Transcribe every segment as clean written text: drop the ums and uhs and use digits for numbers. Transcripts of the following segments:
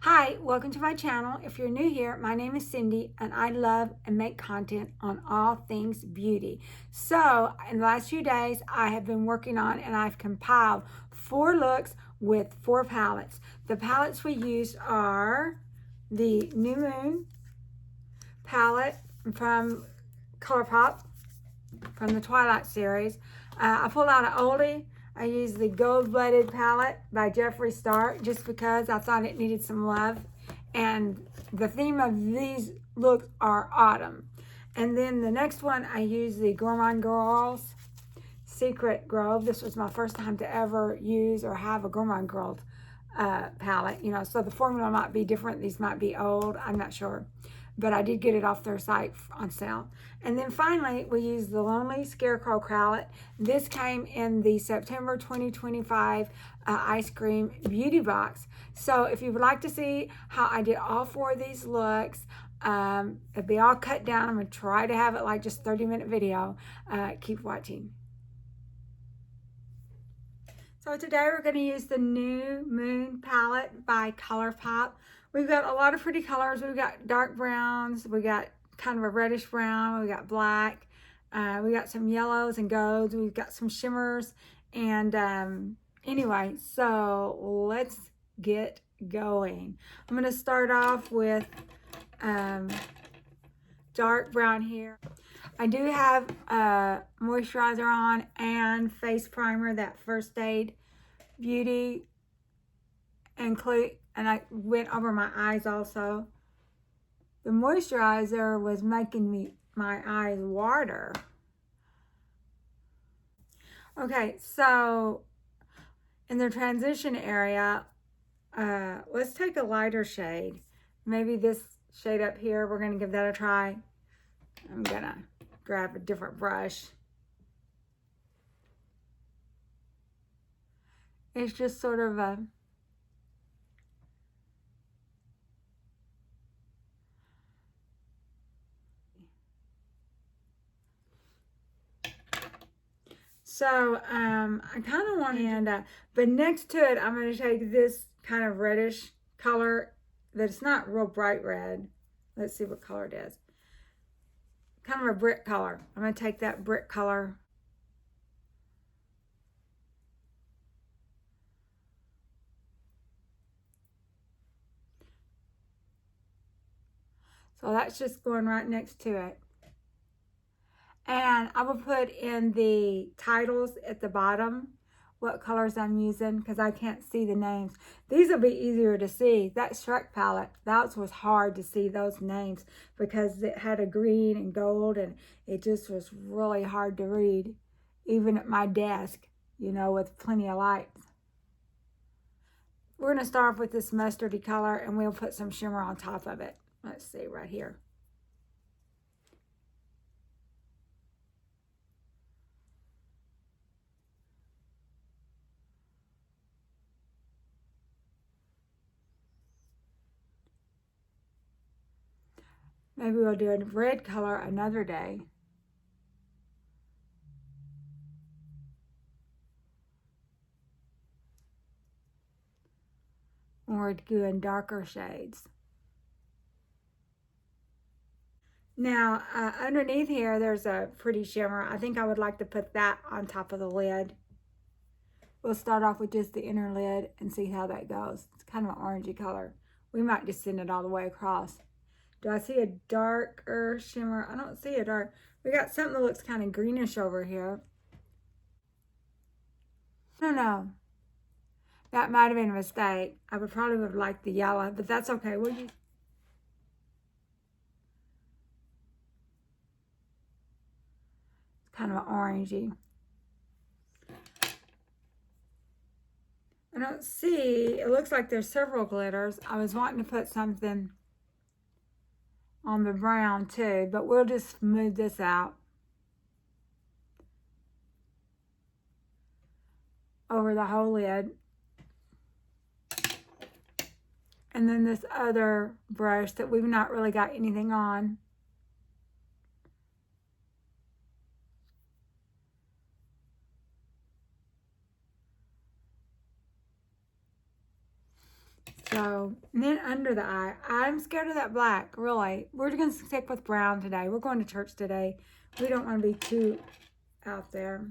Hi, welcome to my channel. If you're new here, my name is Cindy and I love and make content on all things beauty. So in the last few days, I have been working on and I've compiled 4 looks with 4 palettes. The palettes we used are the New Moon palette from Colorpop from the Twilight series. I pulled out an oldie. I used the Gold Blooded palette by Jeffree Star just because I thought it needed some love. And the theme of these looks are autumn. And then the next one, I used the Gourmond Girls Secret Grove. This was my first time to ever use or have a Gourmond Girls palette. You know, so the formula might be different. These might be old. I'm not sure. But I did get it off their site on sale. And then finally, we used the Lonely Sarecrow palette. This came in the September 2025 Ice Cream Beauty Box. So if you would like to see how I did all 4 of these looks, it'll be all cut down. I'm going to try to have it like just 30-minute video. Keep watching. So today we're going to use the New Moon palette by Colorpop. We've got a lot of pretty colors. We've got dark browns. We got kind of a reddish brown. We got black. We got some yellows and golds. We've got some shimmers. And anyway, so let's get going. I'm going to start off with dark brown here. I do have moisturizer on and face primer, that First Aid Beauty, and I went over my eyes also. The moisturizer was making my eyes water. Okay, so in the transition area, let's take a lighter shade. Maybe this shade up here. We're going to give that a try. I'm going to grab a different brush. It's just sort of a so I kind of want to, but next to it, I'm going to take this kind of reddish color that's not real bright red. Let's see what color it is. Kind of a brick color. I'm going to take that brick color. So that's just going right next to it. And I will put in the titles at the bottom what colors I'm using because I can't see the names. These will be easier to see. That Shrek palette, that was hard to see those names because it had a green and gold and it just was really hard to read, even at my desk, you know, with plenty of lights. We're going to start off with this mustardy color and we'll put some shimmer on top of it. Let's see right here. Maybe we'll do a red color another day. Or doing darker shades. Now, underneath here, there's a pretty shimmer. I think I would like to put that on top of the lid. We'll start off with just the inner lid and see how that goes. It's kind of an orangey color. We might just send it all the way across. Do I see a darker shimmer? I don't see a dark. We got something that looks kind of greenish over here. No. That might have been a mistake. I would probably have liked the yellow, but that's okay. We'll use kind of an orangey. I don't see, it looks like there's several glitters. I was wanting to put something on the brown too, but we'll just smooth this out over the whole lid. And then this other brush that we've not really got anything on. So, and then under the eye, I'm scared of that black, really. We're going to stick with brown today. We're going to church today. We don't want to be too out there.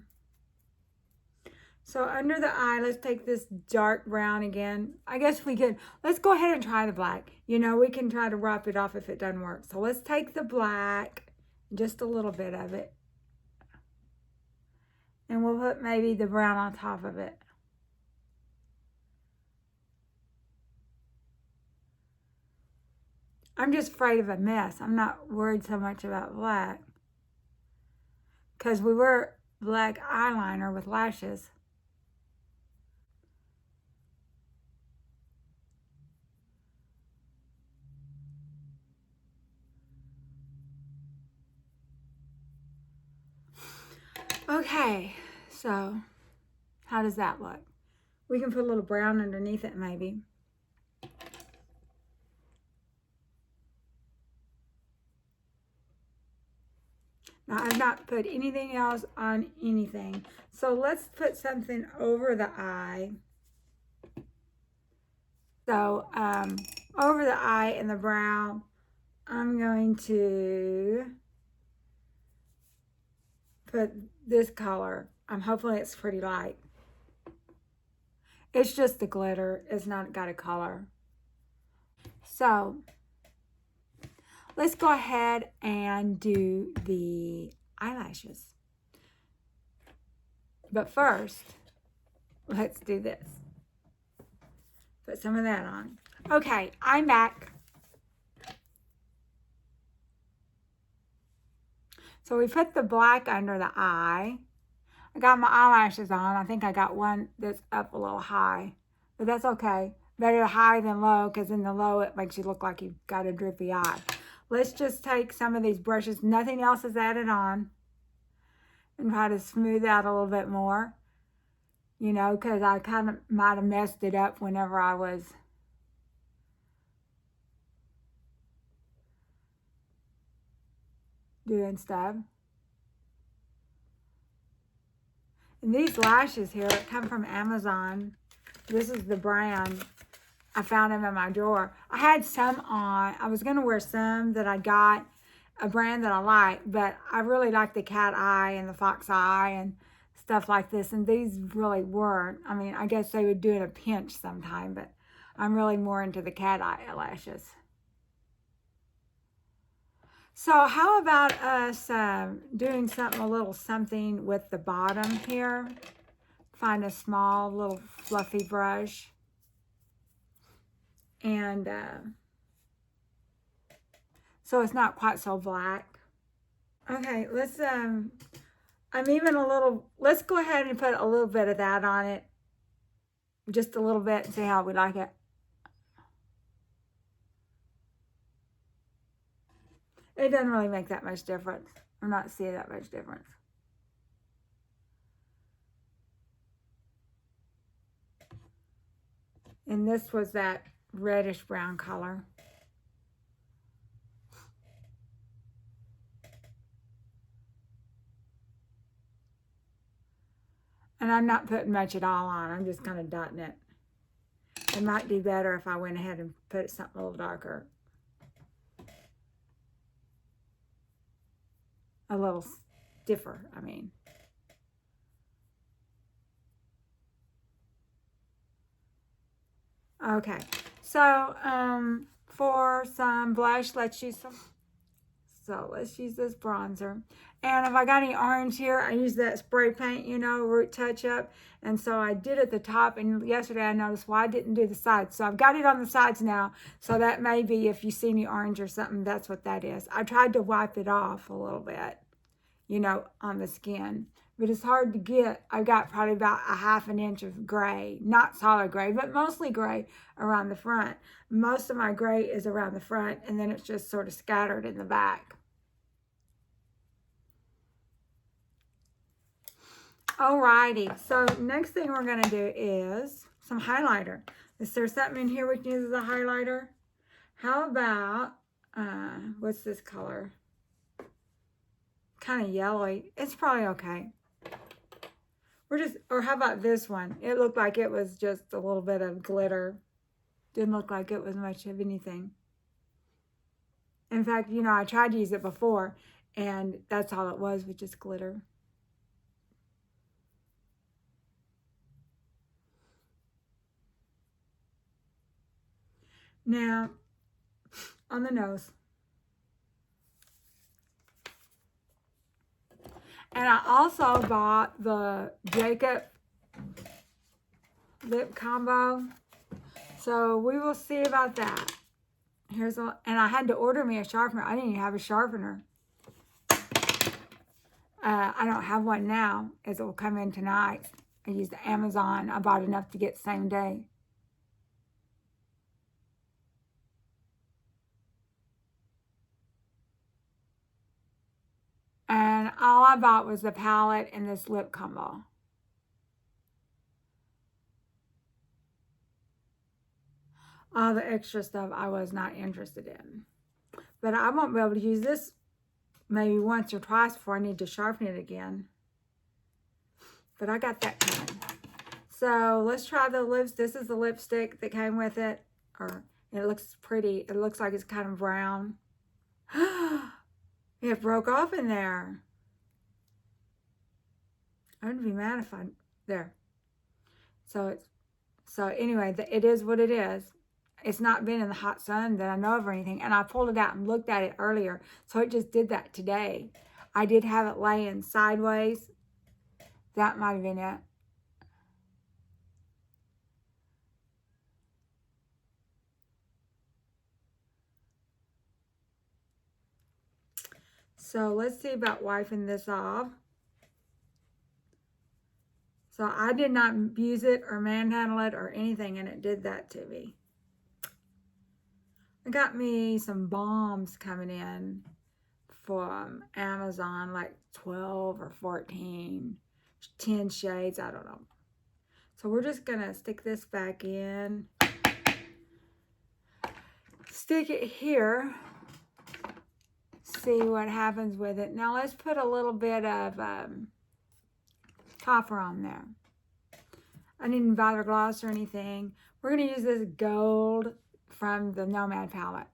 So under the eye, let's take this dark brown again. I guess we could, let's go ahead and try the black. You know, we can try to rough it off if it doesn't work. So let's take the black, just a little bit of it. And we'll put maybe the brown on top of it. I'm just afraid of a mess. I'm not worried so much about black. Because we wear black eyeliner with lashes. Okay, so how does that look? We can put a little brown underneath it maybe. Now, I've not put anything else on anything. So let's put something over the eye. So over the eye and the brow, I'm going to put this color. I'm hoping it's pretty light. It's just the glitter. It's not got a color. So let's go ahead and do the eyelashes. But first, let's do this. Put some of that on. Okay, I'm back. So we put the black under the eye. I got my eyelashes on. I think I got one that's up a little high, but that's okay. Better high than low, because in the low it makes you look like you've got a drippy eye. Let's just take some of these brushes. Nothing else is added on. And try to smooth out a little bit more. You know, because I kind of might have messed it up whenever I was doing stuff. And these lashes here come from Amazon. This is the brand. I found them in my drawer. I had some on. I was going to wear some that I got, a brand that I like, but I really like the cat eye and the fox eye and stuff like this. And these really weren't. I mean, I guess they would do it a pinch sometime, but I'm really more into the cat eye lashes. So how about us doing something, a little something with the bottom here? Find a small little fluffy brush. And so it's not quite so black. Okay, let's, I'm even a little, let's go ahead and put a little bit of that on it. Just a little bit and see how we like it. It doesn't really make that much difference. I'm not seeing that much difference. And this was that reddish brown color. And I'm not putting much at all on. I'm just kind of dotting it. It might be better if I went ahead and put something a little darker. A little stiffer, I mean. Okay, so for some blush, let's use some. So let's use this bronzer. And if I got any orange here, I use that spray paint, you know, Root Touch Up. And so I did at the top, and yesterday I noticed why I didn't do the sides. So I've got it on the sides now. So that may be, if you see any orange or something, that's what that is. I tried to wipe it off a little bit, you know, on the skin. But it's hard to get. I got probably about a ½ inch of gray, not solid gray, but mostly gray around the front. Most of my gray is around the front, and then it's just sort of scattered in the back. Alrighty, so next thing we're going to do is some highlighter. Is there something in here we can use as a highlighter? How about, what's this color? Kind of yellowy. It's probably okay. Or how about this one? It looked like it was just a little bit of glitter. Didn't look like it was much of anything. In fact, you know, I tried to use it before, and that's all it was just glitter. Now, on the nose. And I also bought the Jacob lip combo. So we will see about that. Here's a, and I had to order me a sharpener. I didn't even have a sharpener. I don't have one now, as it will come in tonight. I used Amazon. I bought enough to get same day. And all I bought was the palette and this lip combo. All the extra stuff I was not interested in. But I won't be able to use this maybe once or twice before I need to sharpen it again. But I got that coming. So let's try the lips. This is the lipstick that came with it. Or it looks pretty. It looks like it's kind of brown. It broke off in there. I wouldn't be mad if I, there. So anyway, it is what it is. It's not been in the hot sun that I know of or anything. And I pulled it out and looked at it earlier. So it just did that today. I did have it laying sideways. That might have been it. So let's see about wiping this off. So I did not use it or manhandle it or anything, and it did that to me. I got me some bombs coming in from Amazon, like 12 or 14, 10 shades, I don't know. So we're just gonna stick this back in. Stick it here. See what happens with it. Now let's put a little bit of copper on there. I didn't bother gloss or anything. We're going to use this gold from the Nomad palette.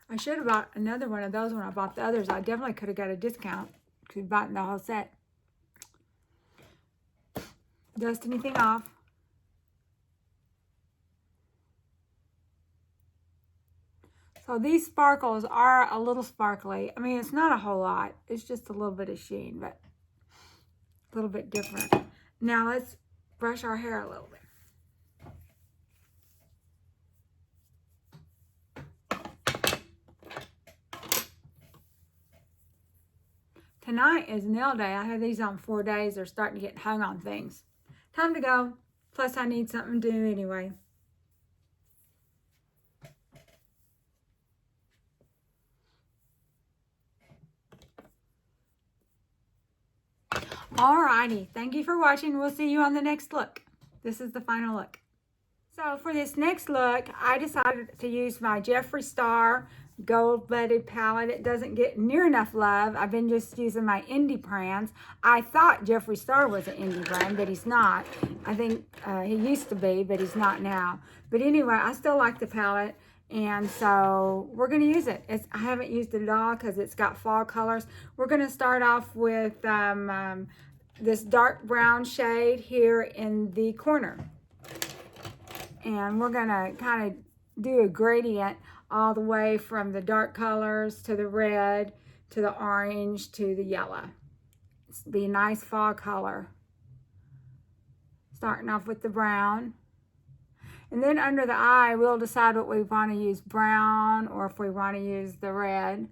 I should have bought another one of those when I bought the others. I definitely could have got a discount because we bought the whole set. Dust anything off. So these sparkles are a little sparkly. I mean, it's not a whole lot. It's just a little bit of sheen, but a little bit different. Now let's brush our hair a little bit. Tonight is nail day. I have these on 4 days. They're starting to get hung on things. Time to go. Plus, I need something to do anyway. Alrighty, thank you for watching. We'll see you on the next look. This is the final look. So for this next look, I decided to use my Jeffree Star Gold Blooded palette. It doesn't get near enough love. I've been just using my indie brands. I thought Jeffree Star was an indie brand, but he's not. I think he used to be, but he's not now. But anyway, I still like the palette. And so we're going to use it. I haven't used it at all because it's got fall colors. We're going to start off with this dark brown shade here in the corner. And we're going to kind of do a gradient all the way from the dark colors to the red, to the orange, to the yellow. It's be a nice fall color. Starting off with the brown. And then under the eye, we'll decide what we want to use, brown or if we want to use the red.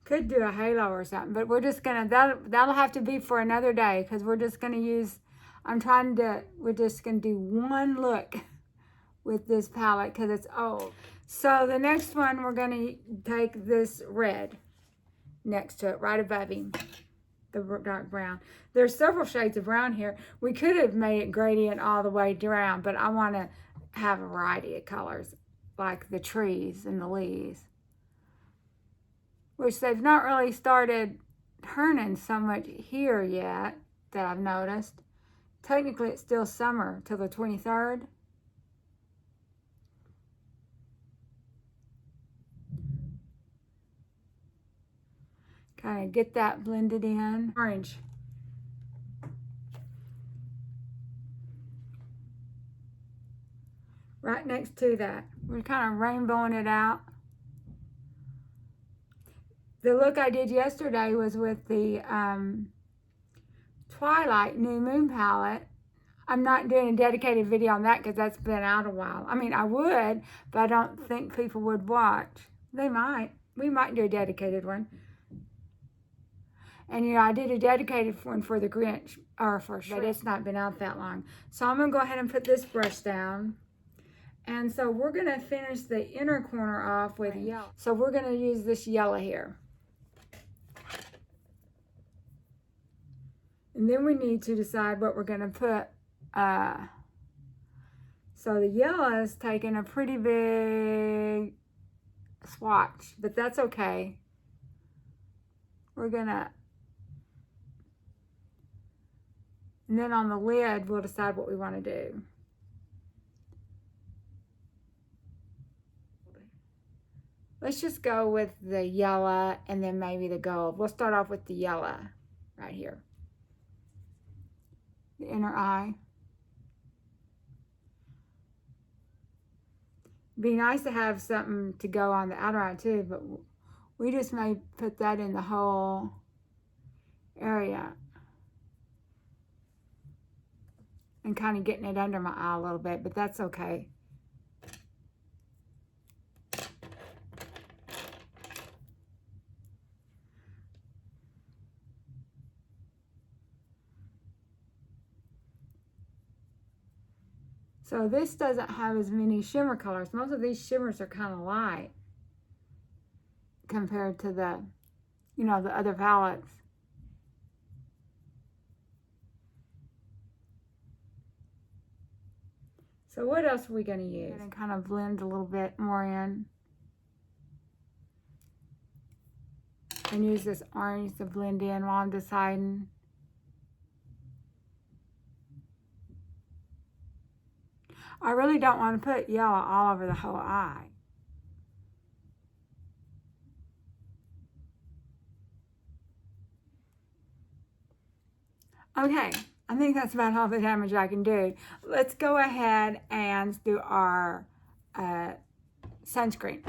Could do a halo or something, but we're just gonna, that'll have to be for another day because we're just gonna use, we're just gonna do one look with this palette because it's old. So the next one, we're gonna take this red next to it, right above him. the dark brown. There's several shades of brown here. We could have made it gradient all the way down, but I want to have a variety of colors, like the trees and the leaves, which they've not really started turning so much here yet that I've noticed. Technically, it's still summer till the 23rd. Kind of get that blended in. Orange. Right next to that. We're kind of rainbowing it out. The look I did yesterday was with the Twilight New Moon palette. I'm not doing a dedicated video on that because that's been out a while. I mean, I would, but I don't think people would watch. They might. We might do a dedicated one. And, you know, I did a dedicated one for the Grinch, but it's not been out that long. So I'm going to go ahead and put this brush down. And so we're going to finish the inner corner off with yellow. So we're going to use this yellow here. And then we need to decide what we're going to put. So the yellow is taking a pretty big swatch, but that's okay. We're going to... And then on the lid, we'll decide what we want to do. Let's just go with the yellow and then maybe the gold. We'll start off with the yellow right here. The inner eye. Be nice to have something to go on the outer eye too, but we just may put that in the whole area. And kind of getting it under my eye a little bit, but that's okay. So this doesn't have as many shimmer colors. Most of these shimmers are kind of light compared to the, you know, the other palettes. So what else are we going to use? And kind of blend a little bit more in. And use this orange to blend in while I'm deciding. I really don't want to put yellow all over the whole eye. Okay, I think that's about all the damage I can do. Let's go ahead and do our sunscreen.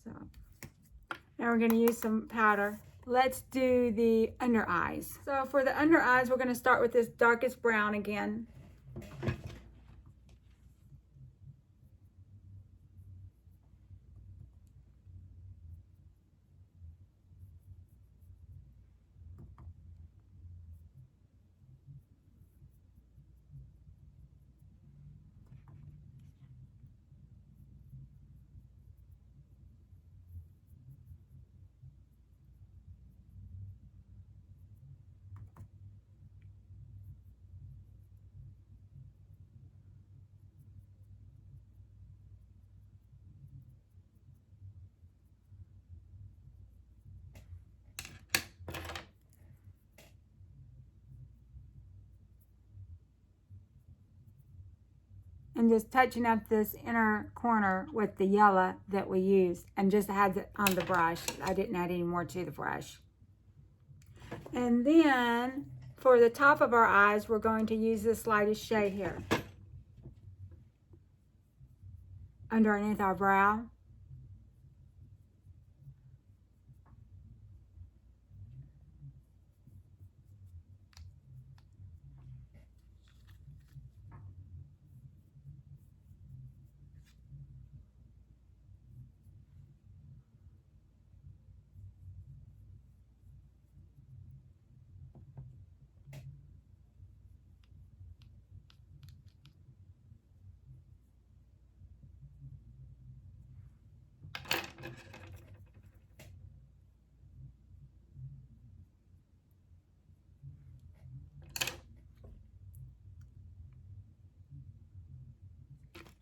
So now we're going to use some powder. Let's do the under eyes. So for the under eyes, we're going to start with this darkest brown again. And just touching up this inner corner with the yellow that we used and just had it on the brush. I didn't add any more to the brush. And then for the top of our eyes, we're going to use this lightest shade here. Underneath our brow.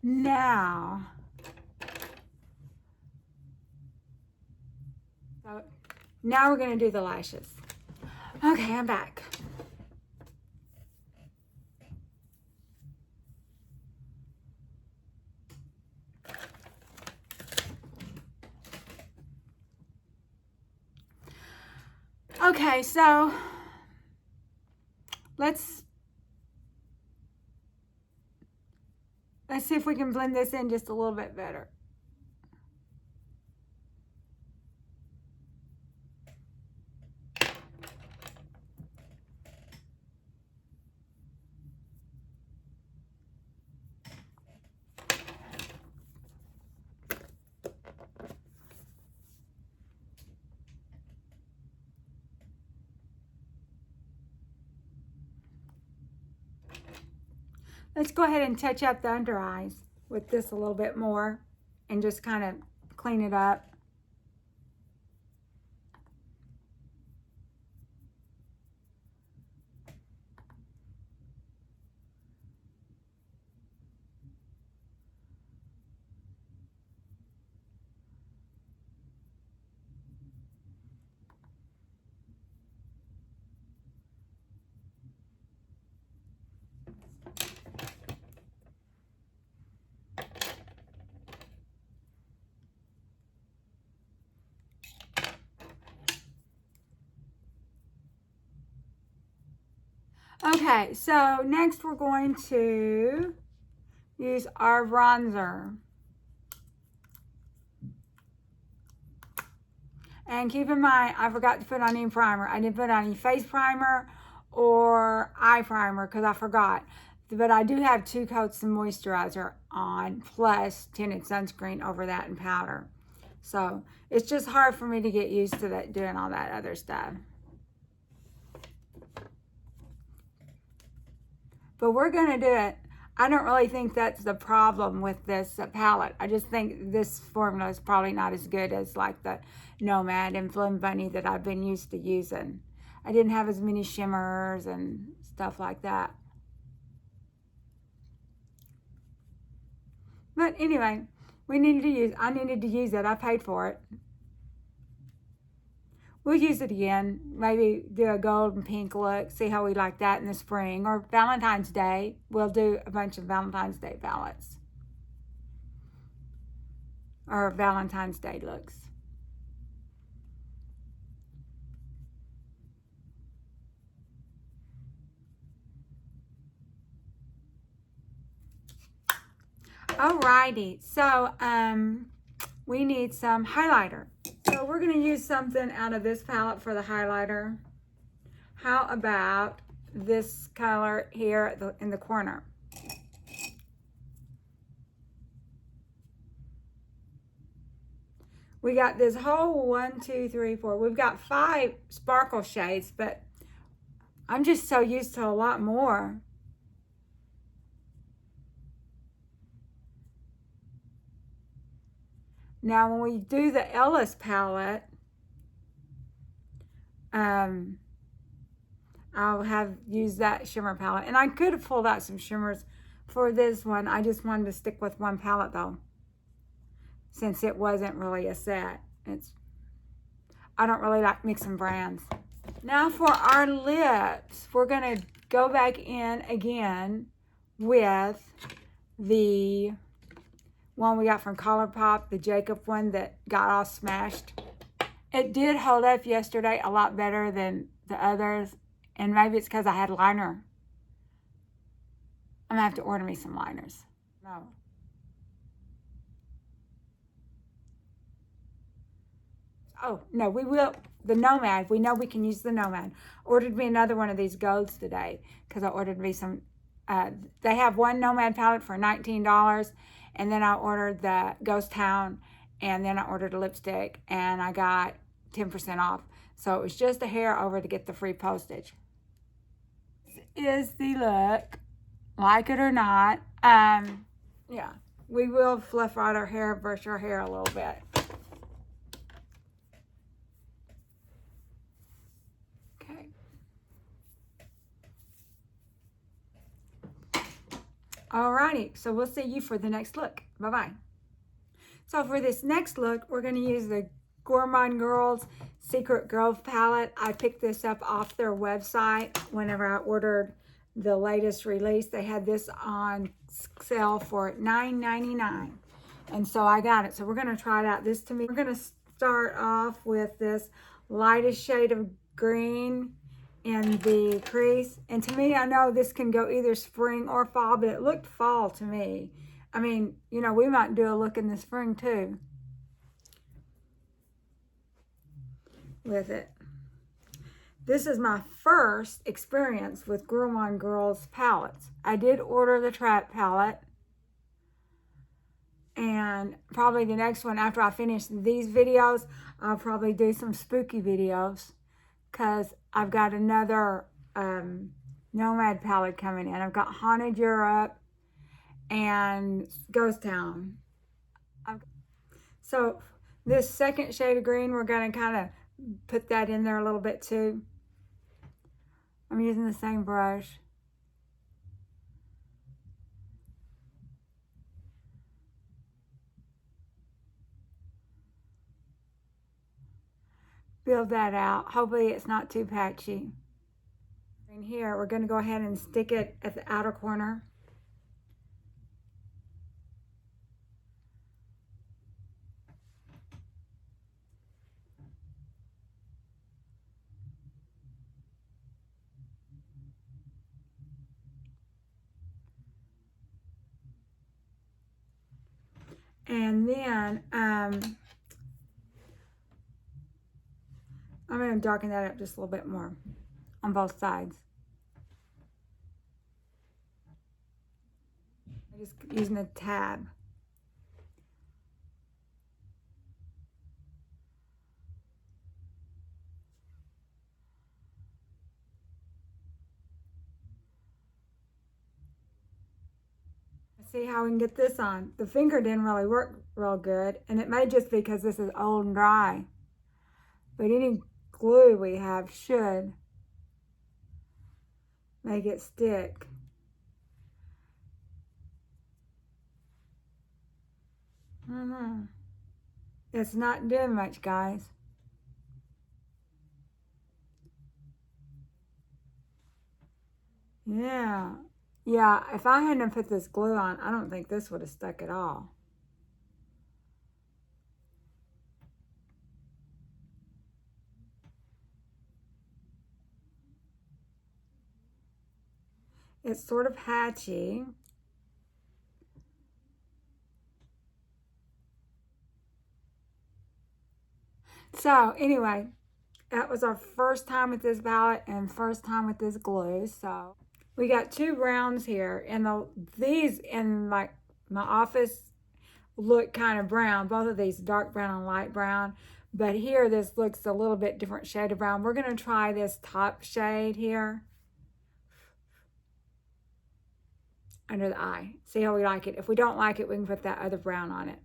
Now, so now we're going to do the lashes. Okay, I'm back. Okay, so let's see if we can blend this in just a little bit better. Let's go ahead and touch up the under eyes with this a little bit more and just kind of clean it up. Okay, so next we're going to use our bronzer. And keep in mind, I forgot to put on any primer. I didn't put on any face primer or eye primer because I forgot. But I do have 2 coats of moisturizer on, plus tinted sunscreen over that and powder. So it's just hard for me to get used to that, doing all that other stuff. But we're going to do it. I don't really think that's the problem with this palette. I just think this formula is probably not as good as like the Nomad and Flim Bunny that I've been used to using. I didn't have as many shimmers and stuff like that. But anyway, I needed to use it. I paid for it. We'll use it again. Maybe do a gold and pink look. See how we like that in the spring. Or Valentine's Day. We'll do a bunch of Valentine's Day palettes. Or Valentine's Day looks. Alrighty. So, we need some highlighter. So we're going to use something out of this palette for the highlighter. How about this color here in the corner? We got this whole 1, 2, 3, 4. We've got 5 sparkle shades, but I'm just so used to a lot more. Now, when we do the Ellis palette, I'll have used that shimmer palette. And I could have pulled out some shimmers for this one. I just wanted to stick with one palette, though, since it wasn't really a set. I don't really like mixing brands. Now for our lips, we're going to go back in again with the one we got from Colorpop, the Jacob one that got all smashed. It did hold up yesterday a lot better than the others, and maybe it's because I had liner. I'm going to have to order me some liners. No. Oh, no, we will. The Nomad, we know we can use the Nomad. Ordered me another one of these golds today because I ordered me some. They have one Nomad palette for $19. And then I ordered the Ghost Town, and then I ordered a lipstick, and I got 10% off. So it was just a hair over to get the free postage. This is the look, like it or not. Yeah, we will fluff out our hair, brush our hair a little bit. Okay. Alrighty, so we'll see you for the next look. Bye-bye. So for this next look, we're going to use the Gourmond Girls Secret Grove palette. I picked this up off their website whenever I ordered the latest release. They had this on sale for $9.99. And so I got it. So we're going to try it out. This to me, we're going to start off with this lightest shade of green in the crease. And to me, I know this can go either spring or fall, but it looked fall to me. I mean, you know, we might do a look in the spring too with it. This is my first experience with Gourmond Girls palettes. I did order the Trap palette. And probably the next one, after I finish these videos, I'll probably do some spooky videos. Because I've got another Nomad palette coming in. I've got Haunted Europe and Ghost Town. So this second shade of green, we're going to kind of put that in there a little bit too. I'm using the same brush. Build that out. Hopefully it's not too patchy. In here, we're going to go ahead and stick it at the outer corner. And then I'm going to darken that up just a little bit more on both sides. I'm just using a tab. See how we can get this on. The finger didn't really work real good, and it may just be because this is old and dry. But any glue we have should make it stick. It's not doing much, guys. Yeah. Yeah, if I hadn't put this glue on, I don't think this would have stuck at all. It's sort of hatchy. So anyway, that was our first time with this palette and first time with this glue. So we got two browns here, and these in like my office look kind of brown. Both of these dark brown and light brown, but here this looks a little bit different shade of brown. We're going to try this top shade here under the eye. See how we like it. If we don't like it, we can put that other brown on it.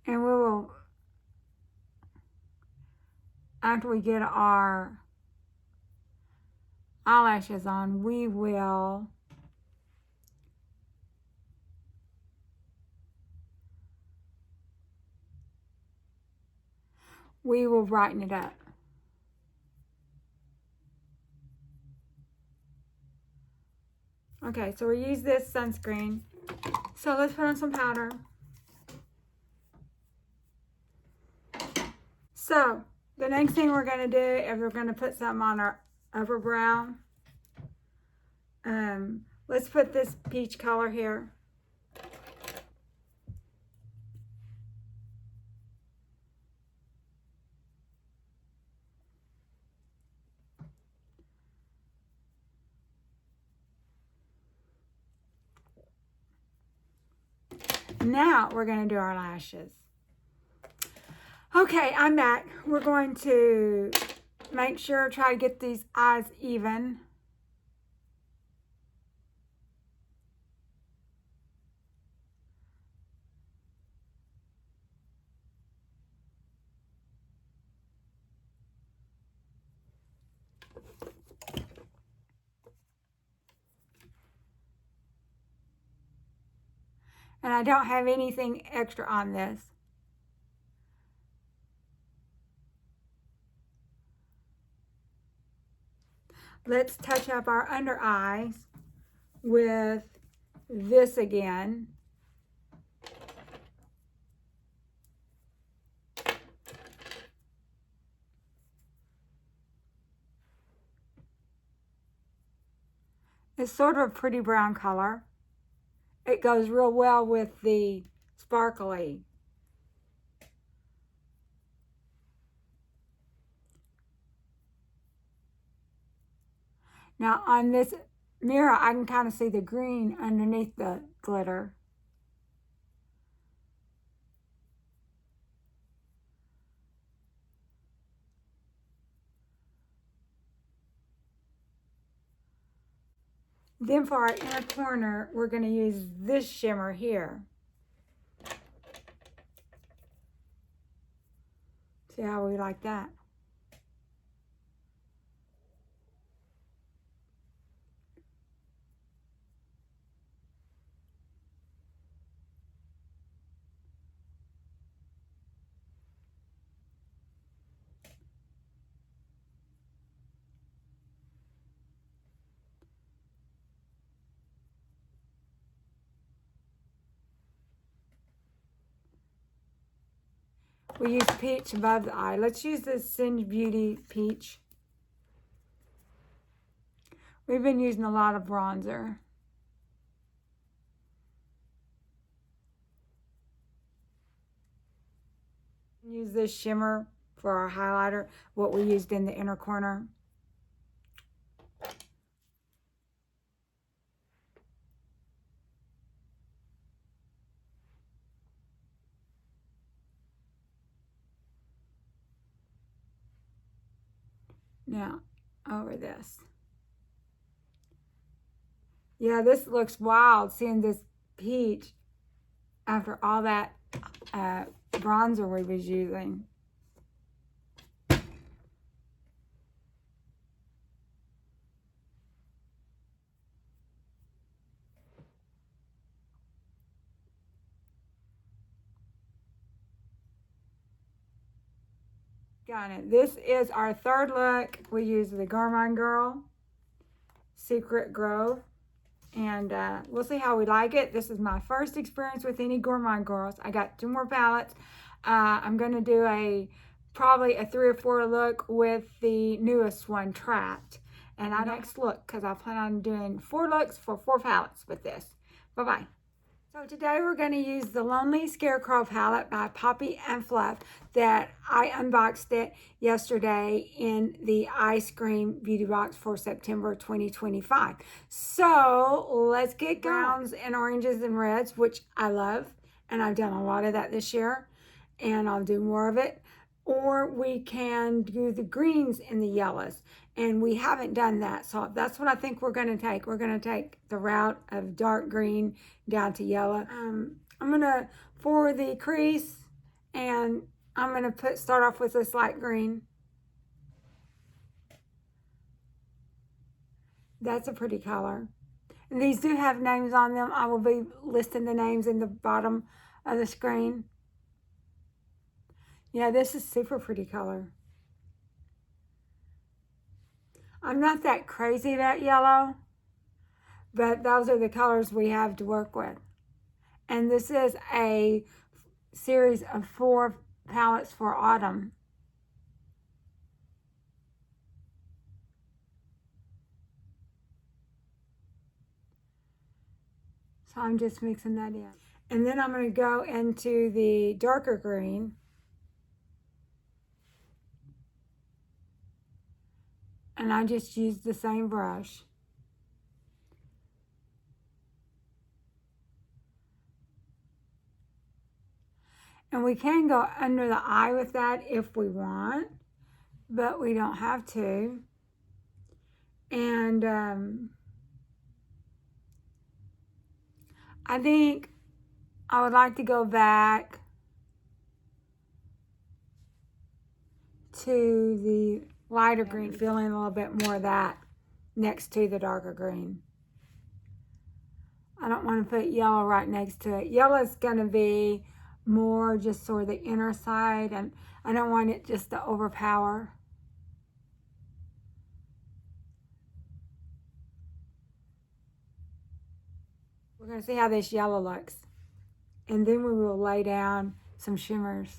And we will, after we get our eyelashes on, we will brighten it up. Okay, so we use this sunscreen. So let's put on some powder. So the next thing we're going to do is we're going to put something on our upper brow. Let's put this peach color here. Now we're going to do our lashes. Okay, I'm back. We're going to make sure, try to get these eyes even. And I don't have anything extra on this. Let's touch up our under eyes with this again. It's sort of a pretty brown color. It goes real well with the sparkly. Now on this mirror, I can kind of see the green underneath the glitter. Then for our inner corner, we're going to use this shimmer here. See how we like that? We use peach above the eye. Let's use this Singe Beauty Peach. We've been using a lot of bronzer. Use this shimmer for our highlighter, what we used in the inner corner. Now, over this. Yeah, this looks wild, seeing this peach after all that bronzer we was using. Got it. This is our third look. We use the Gourmond Girls Secret Grove. And we'll see how we like it. This is my first experience with any Gourmond Girls. I got 2 more palettes. I'm going to do probably a 3 or 4 look with the newest one, Trapped. And our next look, because I plan on doing 4 looks for 4 palettes with this. Bye-bye. So today we're going to use the Lonely Sarecrow palette by Poppy&Fluff that I unboxed it yesterday in the Ice Cream Beauty Box for September 2025. So let's get browns and oranges and reds, which I love. And I've done a lot of that this year. And I'll do more of it. Or we can do the greens and the yellows. And we haven't done that. So that's what I think we're going to take. We're going to take the route of dark green down to yellow. I'm going to, for the crease, and I'm going to start off with this light green. That's a pretty color. And these do have names on them. I will be listing the names in the bottom of the screen. Yeah, this is super pretty color. I'm not that crazy about yellow, but those are the colors we have to work with. And this is a series of 4 palettes for autumn. So I'm just mixing that in. And then I'm going to go into the darker green. And I just used the same brush. And we can go under the eye with that if we want, but we don't have to. And I think I would like to go back to the lighter green, feeling a little bit more of that next to the darker green. I don't want to put yellow right next to it. Yellow is going to be more just sort of the inner side, and I don't want it just to overpower. We're going to see how this yellow looks. And then we will lay down some shimmers.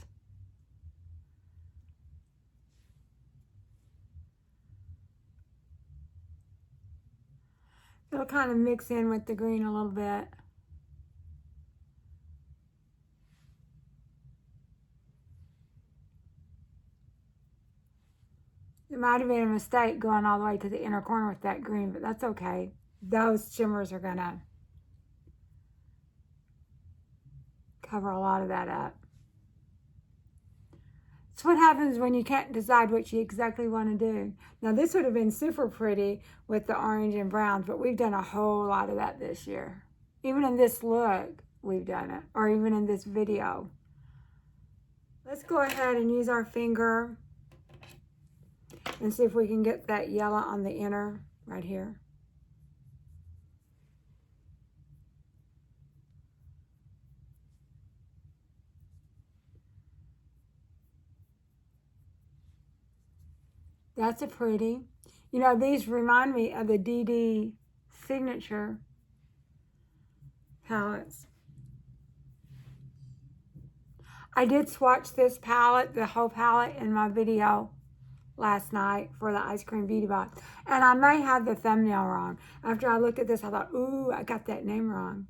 It'll kind of mix in with the green a little bit. It might have been a mistake going all the way to the inner corner with that green, but that's okay. Those shimmers are going to cover a lot of that up. It's what happens when you can't decide what you exactly want to do. Now, this would have been super pretty with the orange and browns, but we've done a whole lot of that this year. Even in this look, we've done it, or even in this video. Let's go ahead and use our finger and see if we can get that yellow on the inner right here. That's a pretty. You know, these remind me of the DD Signature palettes. I did swatch this palette, the whole palette, in my video last night for the Ice Cream Beauty Box. And I may have the thumbnail wrong. After I looked at this, I thought, ooh, I got that name wrong.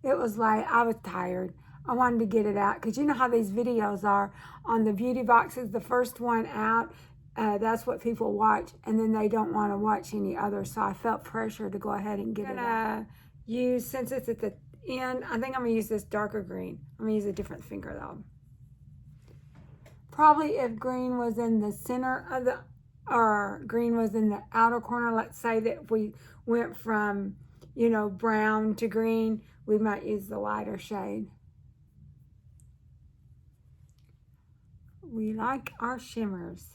It was like, I was tired. I wanted to get it out. Because you know how these videos are on the beauty boxes, the first one out, that's what people watch. And then they don't want to watch any others. So I felt pressure to go ahead and get it out. Use, since it's at the end, I think I'm going to use this darker green. I'm going to use a different finger though. Probably if green was in the center of the, or green was in the outer corner, let's say that if we went from, you know, brown to green, we might use the lighter shade. We like our shimmers.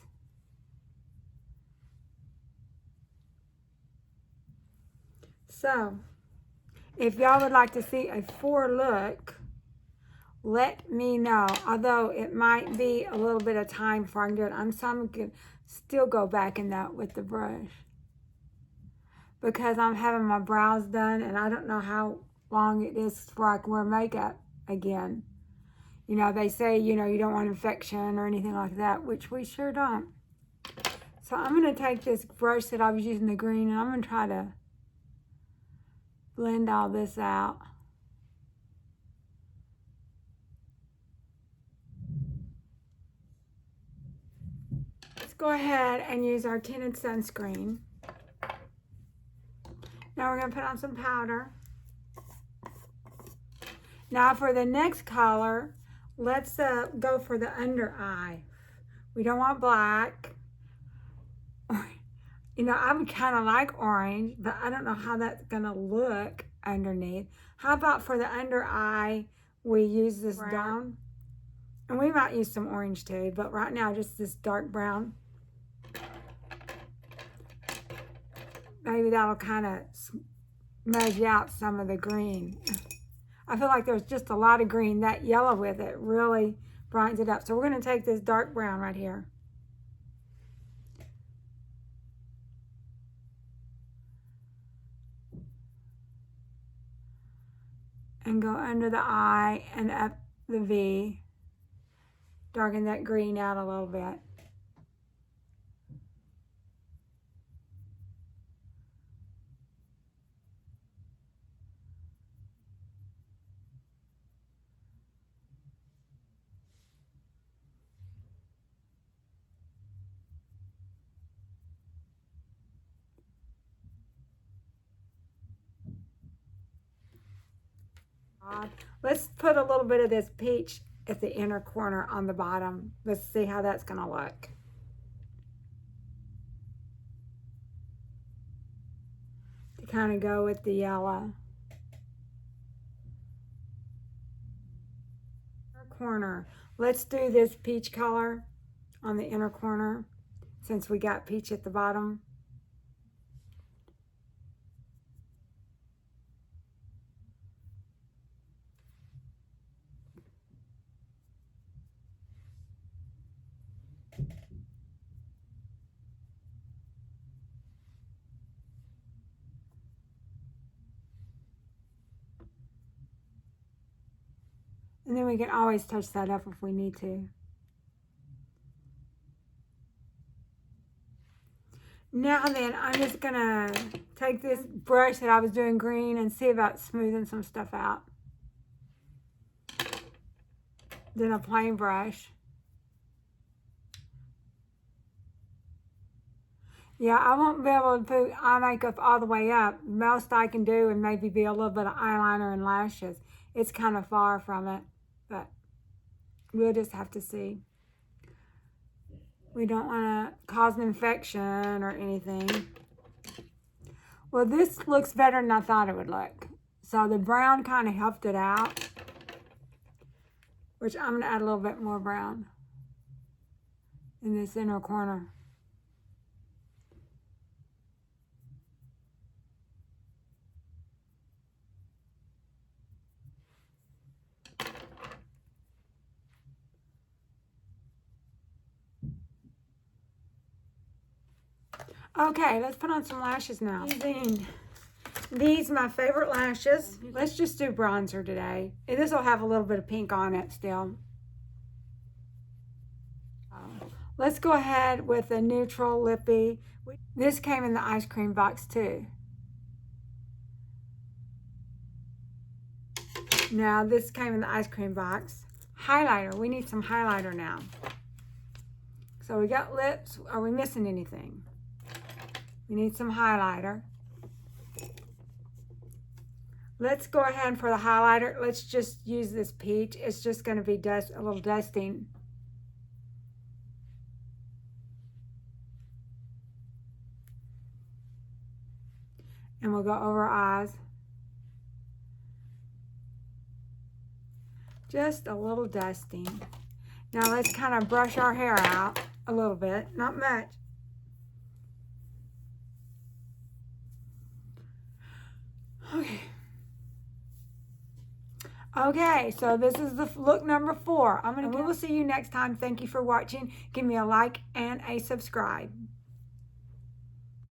So, if y'all would like to see a 4 look, let me know. Although it might be a little bit of time before I can do it. I'm going to still go back in that with the brush. Because I'm having my brows done and I don't know how long it is before I can wear makeup again. You know, they say, you know, you don't want infection or anything like that, which we sure don't. So I'm going to take this brush that I was using, the green, and I'm going to try to blend all this out. Let's go ahead and use our tinted sunscreen. Now we're going to put on some powder. Now for the next color, let's go for the under eye. We don't want black. You know, I would kind of like orange, but I don't know how that's going to look underneath. How about for the under eye, we use this brown? And we might use some orange too, but right now just this dark brown. Maybe that'll kind of smudge out some of the green. I feel like there's just a lot of green. That yellow with it really brightens it up. So we're going to take this dark brown right here. And go under the eye and up the V. Darken that green out a little bit. Let's put a little bit of this peach at the inner corner on the bottom. Let's see how that's going to look. To kind of go with the yellow. Corner. Let's do this peach color on the inner corner since we got peach at the bottom. And then we can always touch that up if we need to. Now then, I'm just gonna take this brush that I was doing green and see about smoothing some stuff out. Then a plain brush. Yeah, I won't be able to put eye makeup all the way up. Most I can do and maybe be a little bit of eyeliner and lashes. It's kind of far from it, but we'll just have to see. We don't want to cause an infection or anything. Well, this looks better than I thought it would look. So the brown kind of helped it out, which I'm going to add a little bit more brown in this inner corner. Okay, let's put on some lashes now. Using these, my favorite lashes. Let's just do bronzer today. And this will have a little bit of pink on it still. Let's go ahead with a neutral lippy. This came in the ice cream box too. Now this came in the ice cream box. Highlighter, we need some highlighter now. So we got lips. Are we missing anything? We need some highlighter. Let's go ahead for the highlighter. Let's just use this peach. It's just going to be a little dusting. And we'll go over our eyes. Just a little dusting. Now let's kind of brush our hair out a little bit, not much. Okay, so this is the look number 4. We will see you next time. Thank you for watching. Give me a like and a subscribe.